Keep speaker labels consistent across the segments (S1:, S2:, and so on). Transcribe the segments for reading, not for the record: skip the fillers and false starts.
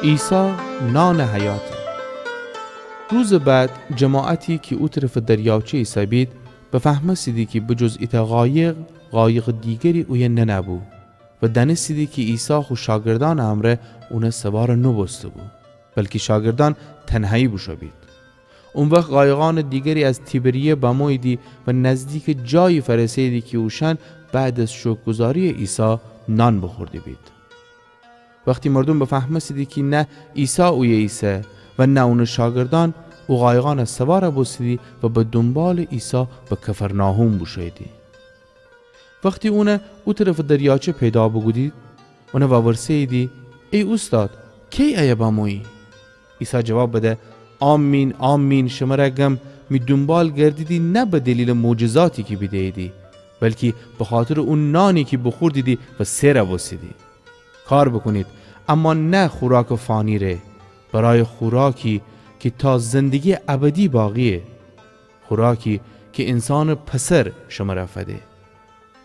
S1: عیسی نان حیات. روز بعد جماعتی که او طرف دریاچه عیسی بید به فهمسیدی که بجز ایت قایق دیگری اوی ننبو و دنسیدی که عیسی خو شاگردان امره اونه سوار نبسته بود، بلکه شاگردان تنهایی بوشو بید. اون وقت قایقان دیگری از تیبریه بمویدی و نزدیک جای فرسیدی که اوشن بعد از شکرگزاری عیسی نان بخوردی بید. وقتی مردم به فهمسیدی که نه عیسی اوی عیسی و نه اون شاگردان، او قایقان از سوار بوسیدی و به دنبال عیسی به کفرناهم بوشیدی. وقتی او طرف دریاچه پیدا بگودید، اونه واورسیدی ای استاد کی ای باموی؟ عیسی جواب بده آمین آمین شما رگم می دنبال گردیدی نه به دلیل معجزاتی که بیدیدی، بلکه به خاطر اون نانی که بخوردیدی و سیر بوسیدی. کار بکنید اما نه خوراک فانی ره، برای خوراکی که تا زندگی ابدی باقیه، خوراکی که انسان پسر شما رفته،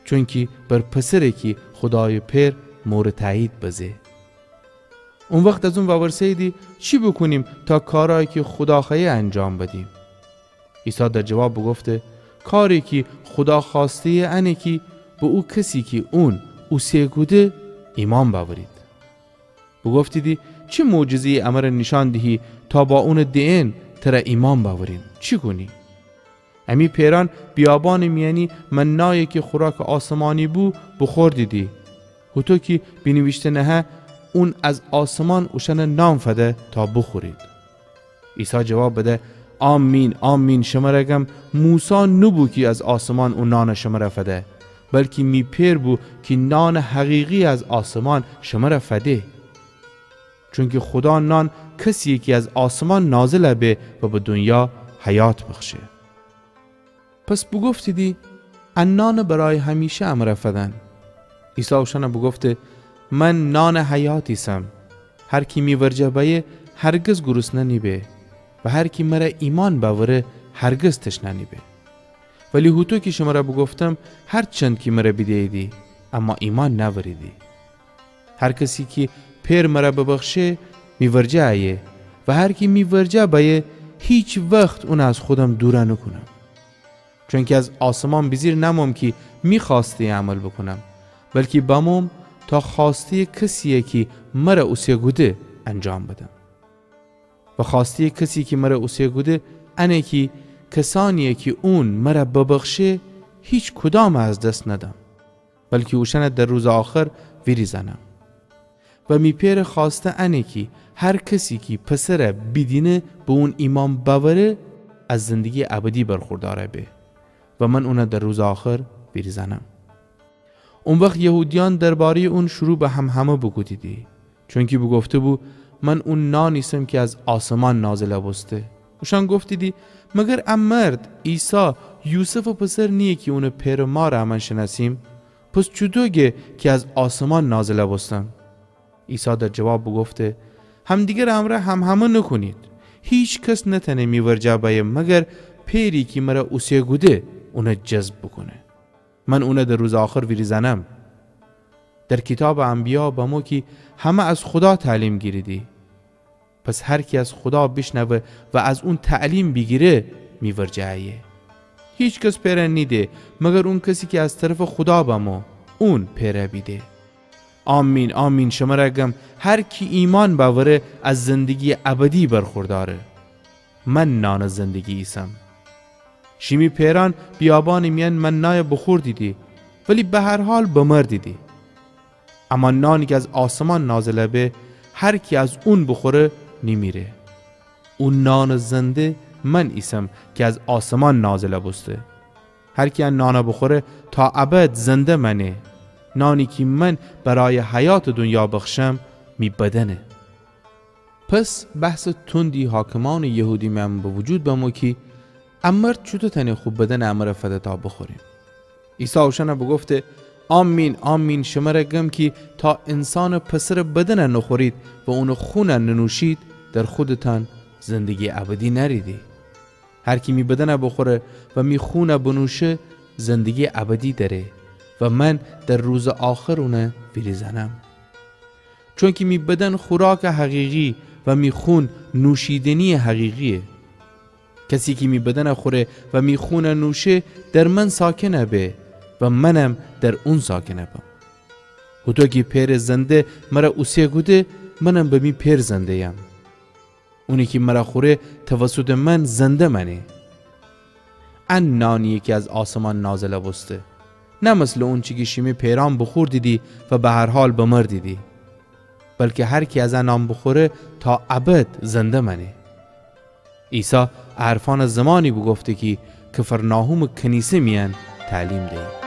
S1: چون که بر پسره که خدای پیر مورد تایید بزه. اون وقت از اون واورسیدی چی بکنیم تا کارهایی که خدا خواهی انجام بدیم؟ عیسی در جواب بگفته کاری که خدا خواسته اینه که به او کسی که اون او سیگوده ایمان باورید. بگفتیدی چه معجزه‌ای امر نشان دهی تا با اون دین تر ایمان باوریم؟ چی کنی؟ امی پیران بیابان میانی منایی که خوراک آسمانی بو بخوردیدی و تو که بنوشته نه اون از آسمان اوشن نام فده تا بخورید. عیسی جواب بده آمین آمین شما رگم موسی نبو که از آسمان اون نان شما رفده، بلکه می پیر بو که نان حقیقی از آسمان شما رفده، چون که خدا نان کسیه که از آسمان نازل به و به دنیا حیات بخشه. پس بگفتیدی ان نان برای همیشه ام رفدن. عیسی اوشن بگفته من نان حیاتیسم، هر کی میورجه بایه هرگز گرسنه نیبه و هر کی مرا ایمان باوره هرگز تشنه نیبه. ولی هوتو که شما را بگفتم هر چند کی مرا بیدیدی اما ایمان نوریدی. هر کسی که پیر مرا ببخشه میورجه ایه و هر کی میورجه بایه هیچ وقت اون از خودم دوره نکنم، چون که از آسمان بزیر نموم که میخواسته عمل بکنم، بلکه بموم تا خواسته کسیه که مرا اوسیه گوده انجام بدم. و خواسته کسی که مرا اوسیه گوده انه که کسانیه که اون مرا ببخشه هیچ کدام از دست ندم، بلکه اوشن در روز آخر ویری زنم. و می پیر خواسته انه که هر کسی که پسر بدینه به اون ایمان باوره از زندگی ابدی برخورداره به و من اون در روز آخر ویری زنم. اون وقت یهودیان درباره اون شروع به همه بگوییدی، چون که بگفته بود من اون نانیسم که از آسمان نازل بسته. اوشان گفتیدی مگر ام مرد عیسی یوسف و پسر نیه که اون پیر ما را من شناسیم؟ پس چطوره که از آسمان نازل بستم؟ عیسی در جواب بگفته همدیگر امره همه نکنید. هیچ کس نتنه میورجه باید مگر پیری که مرا اوسیه گوده اون جذب بکنه. من اون در روز آخر ویری زنم. در کتاب انبیا با ما که همه از خدا تعلیم گیریدی، پس هر کی از خدا بشنوه و از اون تعلیم بگیره میورجه. هیچ کس پیره نیده مگر اون کسی که از طرف خدا با ما اون پیره بیده. آمین آمین شما رگم هر کی ایمان باوره از زندگی ابدی برخورداره. من نان زندگی ایسم. شیمی پیران بیابان میان من نای بخور دیدی ولی به هر حال بمر دیدی، اما نانی که از آسمان نازله به هر کی از اون بخوره نمیره. اون نان زنده من ایسم که از آسمان نازله بسته. هر کی نان بخوره تا ابد زنده منه. نانی که من برای حیات دنیا بخشم می بدنه. پس بحث تندی حاکمان یهودی من به وجود بمو که امرد چطور تنه خوب بدن امر فده تا بخوریم. عیسی اوشن بگفته آمین آمین شما رگم که تا انسان پسر بدن نخورید و اون خون ننوشید در خودتان زندگی ابدی نریدی. هر کی می بدن بخوره و می خون بنوشه زندگی ابدی داره و من در روز آخر اونه ویری زنم. چون که می بدن خوراک حقیقی و می خون نوشیدنی حقیقیه. کسی که می بدن خوره و می خون نوشه در من ساکنه به و منم در اون ساکنه بم. و تو که پیر زنده مرا اوسیه گوده منم به می پیر زنده یم. اونی که مرا خوره توسط من زنده منه. ان نانیه که از آسمان نازله بسته، نه مثل اون چی که شیمی پیران بخور دیدی و به هر حال بمر دیدی، بلکه هر کی از نان بخوره تا ابد زنده منه. عیسی عرفان زمانی بگفته که کفرناهم کنیسه میان تعلیم ده.